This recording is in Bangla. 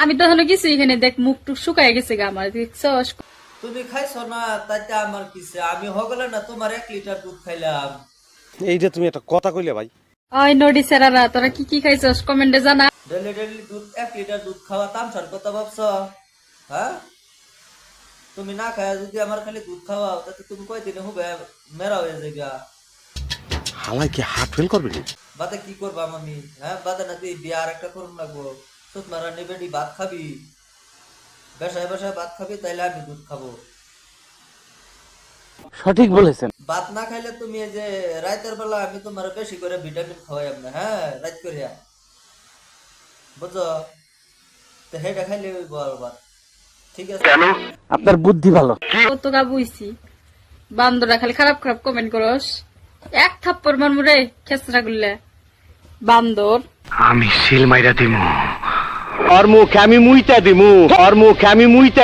আমি তো এখনো কিছু এখানে দেখ মুখ টুক শুকায় গেছে গা আমার দেখছস। তুমি খাইছো না তাইতে আমার কিসে, আমি হগলে না তোমার 1 লিটার দুধ খাইলাম। এইটা তুমি একটা কথা কইলে ভাই। ওই নডি সেরারা তোরা কি কি খাইছস কমেন্টে জানা। ডেলি ডেলি দুধ 1 লিটার দুধ খাওয়া তামসার কথা ভাবছো? হ্যাঁ, তুমি না খায় যদি আমার খালি দুধ খাওয়াও তাতে তুমি কয়দিনে হবে মেরা হয়ে যাইবা। হালাই কি হার্ট ফেল করবে নি? বাদে কি করবা আমি? হ্যাঁ, বাদে না তুই বিয়ে আর একটা করুন লাগবো। সুত মারা নিবেডি ভাত খাবি, বেসায় বেসায় ভাত খাবি, তাইলে আমি দুধ খাবো। সঠিক বলেছেন। ভাত না খাইলে তুমি এই যে রাতের বেলা আমি তোমার বেশি করে ভিটামিন খাওয়াই না, হ্যাঁ রাত করিয়া, বুঝছো? তো হেটা খাইলে বলবার ঠিক আছে। আপনার বুদ্ধি ভালো। কত গা বুইছি বান্দরা খালি খারাপ খারাপ কমেন্ট করস। এক থাপ্পড় মারমুরে খেসরা গুললে বান্দর। আমি সিল মাইরা দিমু, ওর মুখে আমি মুইতা দিমু, ওর মুখে আমি মুইতা